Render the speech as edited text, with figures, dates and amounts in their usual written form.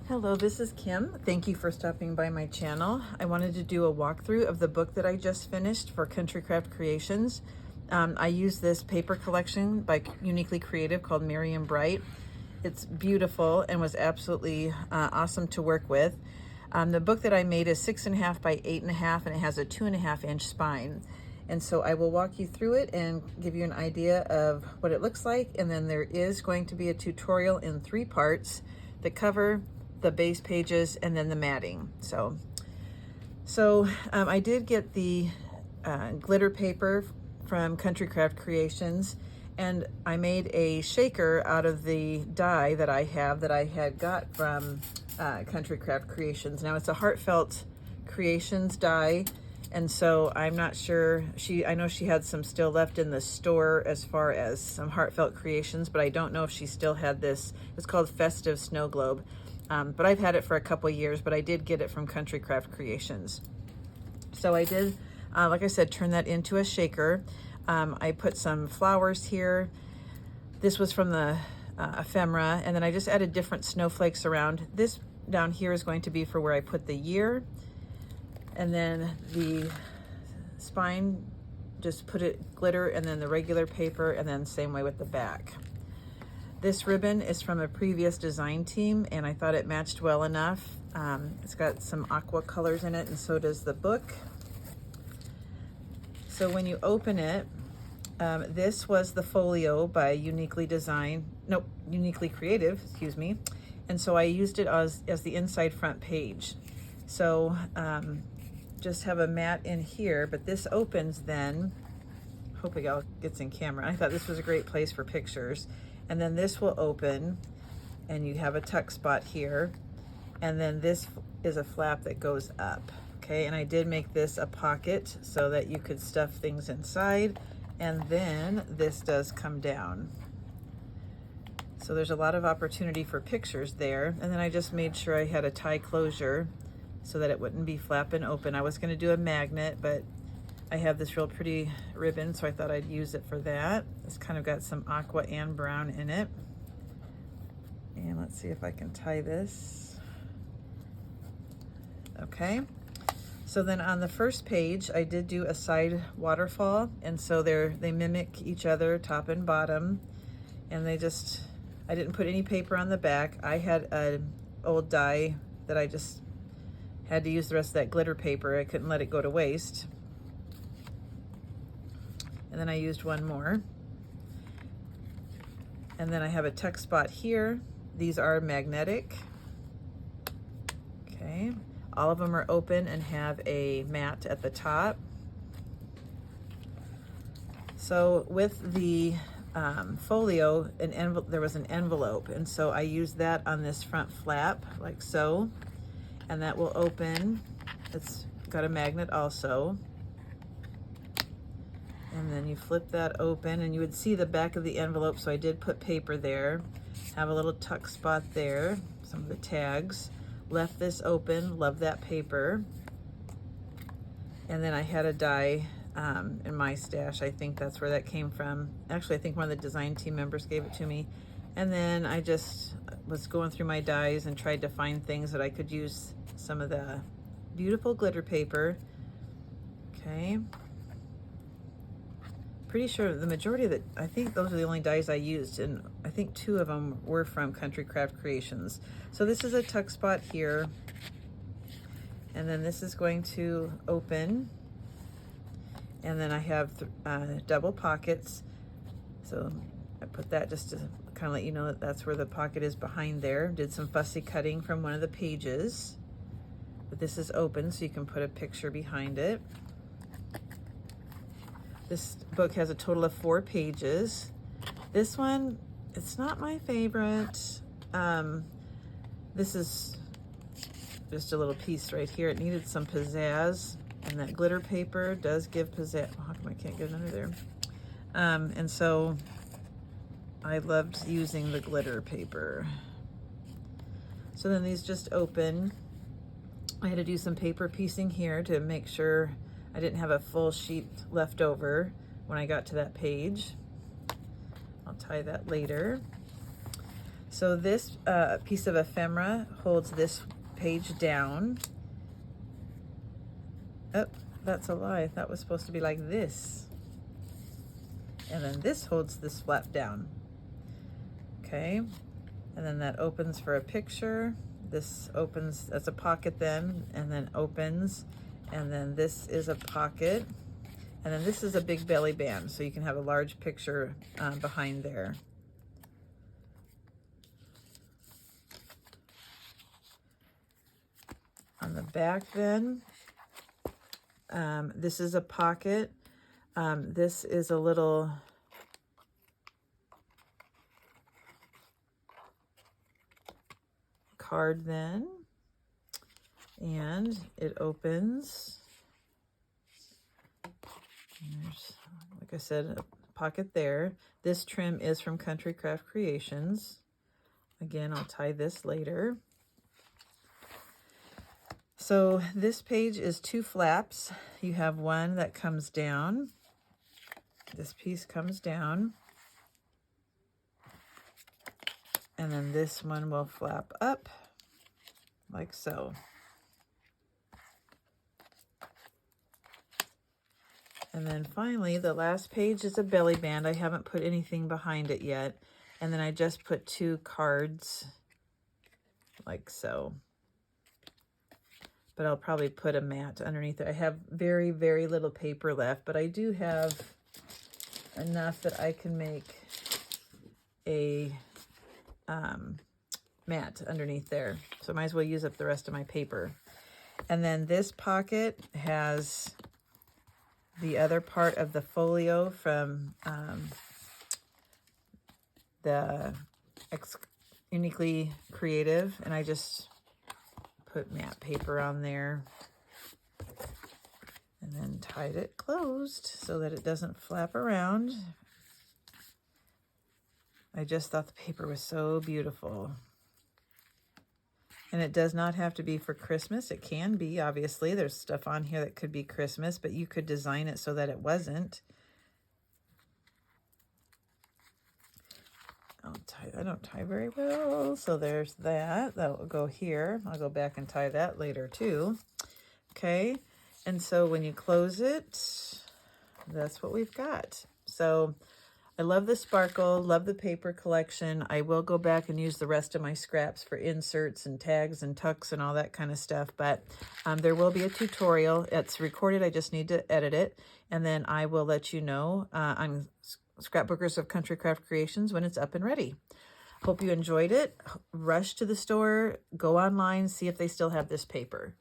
Hello, this is Kim. Thank you for stopping by my channel. I wanted to do a walkthrough of the book that I just finished for Country Craft Creations. I use this paper collection by Uniquely Creative called Miriam Bright. It's beautiful and was absolutely awesome to work with. The book that I made is 6.5 by 8.5 and it has a 2.5 inch spine. And so I will walk you through it and give you an idea of what it looks like. And then there is going to be a tutorial in 3 parts that cover the base pages and then the matting. So I did get the glitter paper from Country Craft Creations, and I made a shaker out of the die that I had got from Country Craft Creations. Now it's a Heartfelt Creations die, and so I'm not sure, I know she had some still left in the store as far as some Heartfelt Creations, but I don't know if she still had this. It's called Festive Snow Globe. But I've had it for a couple years, but I did get it from Country Craft Creations. So I did, like I said, turn that into a shaker. I put some flowers here. This was from the ephemera, and then I just added different snowflakes around. This down here is going to be for where I put the year. And then the spine, just put it glitter, and then the regular paper, and then same way with the back. This ribbon is from a previous design team, and I thought it matched well enough. It's got some aqua colors in it, and so does the book. So when you open it, this was the folio by Uniquely Creative, excuse me. And so I used it as the inside front page. So just have a mat in here, but this opens then, hopefully it gets in camera. I thought this was a great place for pictures. And then this will open and you have a tuck spot here. And then this is a flap that goes up. Okay, and I did make this a pocket so that you could stuff things inside. And then this does come down. So there's a lot of opportunity for pictures there. And then I just made sure I had a tie closure so that it wouldn't be flapping open. I was gonna do a magnet, but I have this real pretty ribbon, so I thought I'd use it for that. It's kind of got some aqua and brown in it. And let's see if I can tie this. Okay. So then on the first page, I did do a side waterfall, and so they mimic each other, top and bottom. And I didn't put any paper on the back. I had an old die that I just had to use the rest of that glitter paper. I couldn't let it go to waste. And then I used one more. And then I have a tuck spot here. These are magnetic. Okay. All of them are open and have a mat at the top. So with the folio, there was an envelope. And so I used that on this front flap, like so. And that will open. It's got a magnet also. And then you flip that open and you would see the back of the envelope. So I did put paper there, have a little tuck spot there, some of the tags, left this open, love that paper. And then I had a die in my stash. I think that's where that came from. Actually, I think one of the design team members gave it to me. And then I just was going through my dies and tried to find things that I could use some of the beautiful glitter paper. Okay. Pretty sure the majority of I think those are the only dies I used, and I think 2 of them were from Country Craft Creations. So this is a tuck spot here, and then this is going to open, and then I have double pockets. So I put that just to kind of let you know that that's where the pocket is behind there. Did some fussy cutting from one of the pages, but this is open so you can put a picture behind it. This book has a total of 4 pages. This one, it's not my favorite. This is just a little piece right here. It needed some pizzazz, and that glitter paper does give pizzazz. Oh, how come I can't get it under there? And so I loved using the glitter paper. So then these just open. I had to do some paper piecing here to make sure I didn't have a full sheet left over when I got to that page. I'll tie that later. So this piece of ephemera holds this page down. Oh, that's a lie. That was supposed to be like this. And then this holds this flap down. Okay, and then that opens for a picture. This opens as a pocket then, and then opens, and then this is a pocket, and then this is a big belly band, so you can have a large picture behind there. On the back then, this is a pocket. This is a little card then, and it opens. There's, like I said, a pocket there. This trim is from Country Craft Creations. Again, I'll tie this later. So this page is 2 flaps. You have one that comes down. This piece comes down. And then this one will flap up like so. And then finally, the last page is a belly band. I haven't put anything behind it yet. And then I just put 2 cards like so. But I'll probably put a mat underneath it. I have very, very little paper left, but I do have enough that I can make a mat underneath there. So I might as well use up the rest of my paper. And then this pocket has the other part of the folio from the Uniquely Creative, and I just put matte paper on there and then tied it closed so that it doesn't flap around. I just thought the paper was so beautiful. And it does not have to be for Christmas. It can be, obviously. There's stuff on here that could be Christmas, but you could design it so that it wasn't. I don't tie very well, so there's that. That will go here. I'll go back and tie that later too. Okay, and so when you close it, that's what we've got. So I love the sparkle, love the paper collection. I will go back and use the rest of my scraps for inserts and tags and tucks and all that kind of stuff, but there will be a tutorial. It's recorded, I just need to edit it, and then I will let you know on Scrapbookers of Country Craft Creations when it's up and ready. Hope you enjoyed it. Rush to the store, go online, see if they still have this paper.